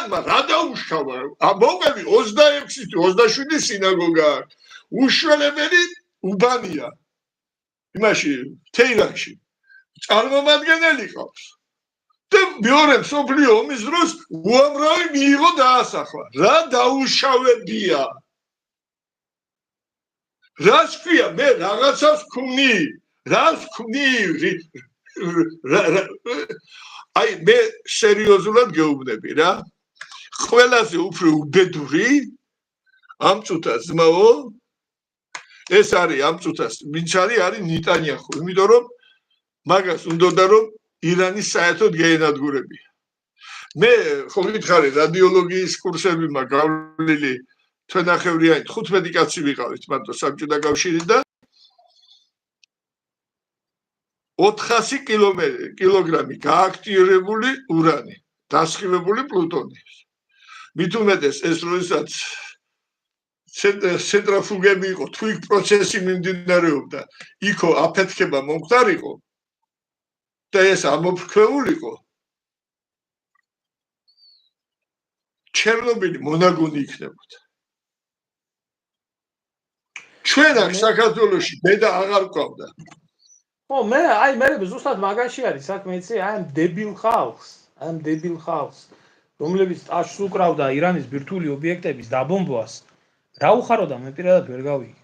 მათმა რა დაუშავა? მოგები 26-27 სინაგოგა აქვს. უშველებელი უბანია. იმაში თეირანში. წარმომადგენელი ყავს. და მეორე მსოფლიო ომის დროს უამრავი მიიღო დაასახლა. რა დაუშავებია? რას ქვია? მე რაღაცას ვქმნი. რას ვქმნი? აი მე სერიოზულად გეუბნები რა. ყველაზე უფრო უბედური ამ წუთას ძმაო ეს არის ამ წუთას ვინც არის ნიტანიახუ, იმიტომ რომ მაგას უნდოდა რომ ირანის საერთოდ გაენადგურებია. მე ხო გითხარი რადიოლოგიის კურსები მაქვს გავლილი თვენახევრიანი 15 კაცი ვიყავით მარტო საბჭოთა კავშირი და 400 კილოგრამი გააქტიურებული ურანი, დასხივებული პლუტონი. მით უმეტეს ეს როდესაც ცენტრაფუგები იყო, თუ იქ პროცესი მიმდინარეობდა, იქო აფეთქება მომხდარიყო და ეს ამოფრქვეულიყო. ჩერნობილი მონაგონი იქნებოდა. ჩვენ აქ საქართველოში ბედა აღარ გვყავდა. ხო, მე ზუსტად მაგაში არის საქმე, იცი, აი ამ დებილ ხალხს, რომლებიც ტაშს უკრავდა ირანის ბირთვული ობიექტების დაბომბვას, რა უხაროდა მე პირადად ვერ გავიგე.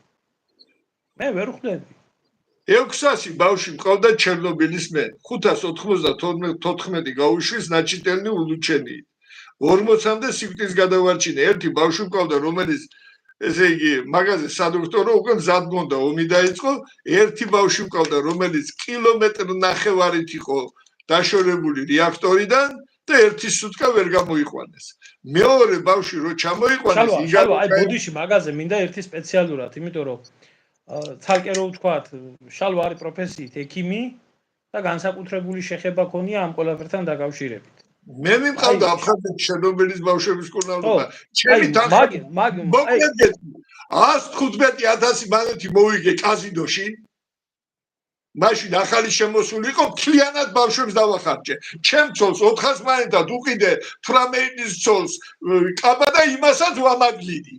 მე ვერ ხვდები. 600 ბავშვი მყავდა ჩერნობილის მე, 594 გაუშვის ნაჩიტელნი ულუჩენი. 40-მდე სიკვდილის გადავარჩინე. ერთი ბავშვი მყავდა, რომელიც ესე იგი მაგაზე სადოქტორო უკვე მზად გონდა ომი დაიწყო. ერთი ბავშვი მყავდა, რომელიც კილომეტრ ნახევარით იყო დაშორებული რეაქტორიდან და ერთი სუტკა ვერ გამოიყვანეს. მეორე ბავშვი რო ჩამოიყვანეს, აი ბოდიში მაგაზე მინდა ერთი სპეციალურად, იმიტომ რომ ცალკე რო ვთქვათ, შალვა არის პროფესიით ექიმი და განსაკუთრებული შეხება ქონია ამ ყველაფერთან დაკავშირებით. მე მიმყავდა აფხაზეთის ჩერნობილის ბავშვების კურნალობა. ჩემი თანხმობით 115,000 მანეთი მოვიგე კაზინოში. მაშინ ახალი შემოსული იყო, მთლიანად ბავშვებს დავახარჯე. ჩემ ცოლს 400 მანეთად უყიდე ფრამეინის ცოლს კაბა და იმასაც ვამაგლიდი.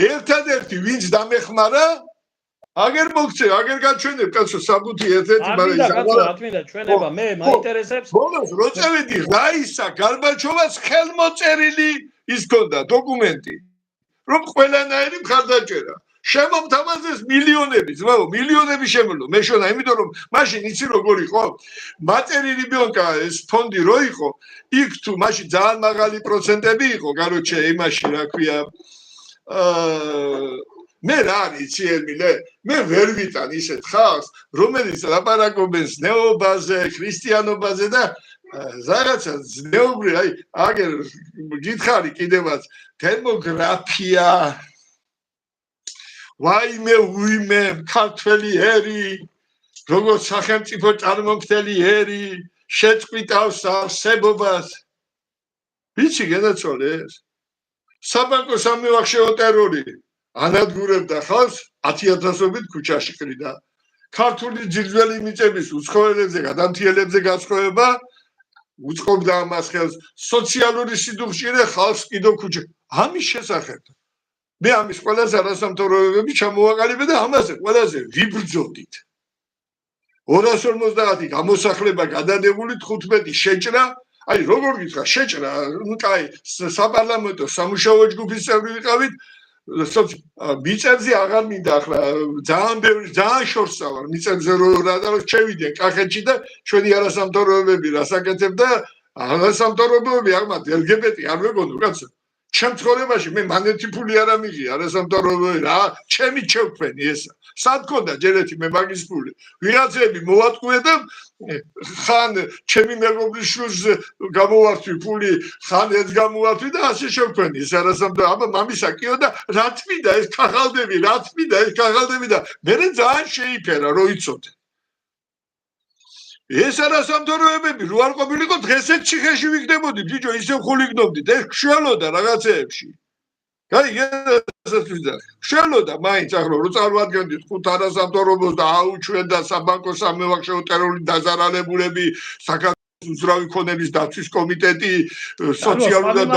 ერთადერთი ვინც დამეხმარა აგერ მოგცე, აგერ გაჩვენებ კაცო საბუთი ერთ-ერთი მაგრამ ჩვენება მე მაინტერესებს. ბოლოს რო წევიდი რაისა გარბაჩოვას ხელმოწერილი ის ქონდა დოკუმენტი, რომ ყველანაირი მხარდაჭერა. შემომთავაზეს მილიონები, ძმაო, მილიონები შემოვლო. მეშონა, იმიტომ რომ მაშინ იცი როგორ იყო? მატერილი ბიონკა ეს ფონდი რო იყო, იქ თუ მაშინ ძალიან მაღალი პროცენტები იყო, გაროჩე იმაში რა ქვია მე რა ვიცი ემილე, მე ვერ ვიტან ისეთ ხალხს, რომელიც ლაპარაკობენ ზნეობაზე, ქრისტიანობაზე და რაღაცა ზნეობრივ, აი, აგერ გითხარი კიდევაც, დემოგრაფია, ვაიმე უიმე, ქართველი ერი, როგორც სახელმწიფო წარმომქმნელი ერი, შეწყვიტავს არსებობას. ვიცი გენაცვალე ეს? საბანკო სამივახშეო ტერორი. ანადგურებდა ხალხს 10,000-ობით ქუჩაში ყრიდა. ქართული ძირძველი მიწების უცხოელებზე, გადამთიელებზე გასხოვება უწყობდა ამას ხელს. სოციალური სიდუხჭირე ხალხს კიდო ქუჩა. ამის შესახებ მე ამის ყველაზე არასამთავრობოები ჩამოვაყალიბე და ამაზე ყველაზე ვიბრძოდით. 250 გამოსახლება გადადებული 15 შეჭრა. აი როგორ გითხრა შეჭრა, ნუ კაი, საპარლამენტო სამუშაო ჯგუფის წევრი ვიყავით. მიწებზე აღარ მინდა ახლა ძალიან ბევრი ძალიან შორსა ვარ მიწებზე რა და შევიდე კახეთში და ჩვენი არასამთავრობოები რასაკეთებ და არასამთავრობოები აღმათ LGBT არ მეგონო კაცო ჩემ ცხოვრებაში მე მანეთი ფული არ ამიღია არასამთავრობოები რა ჩემი ჩევფენი ესა სად გქონდა ჯერეთი მე მაგის ფული ვიღაცები მოვატყუე და ხან ჩემი მეგობრის შვილს გამოვართვი ფული ხან ეს გამოვართვი და ასე შევფენი ეს არასამთავრობო აბა მამისა კიო და რა თვიდა ეს ქაღალდები რა თვიდა ეს ქაღალდები და მე ძალიან შეიფერა რო იცოდე ეს არასამთავრობოები რო არ ყოფილიყო დღესაც ციხეში ვიგდებოდი ბიჭო ისევ ხული გნობდით ეს ხშველოდა რაღაცეებში გაი შველოდა მაინც ახლა რო წარმოადგენდით ხუთ არასამთავრობოს და აუჩვენ და საბანკო სამევახშეო ტერორი დაზარალებულები საქართველოს უძრავი ქონების დაცვის კომიტეტი სოციალურად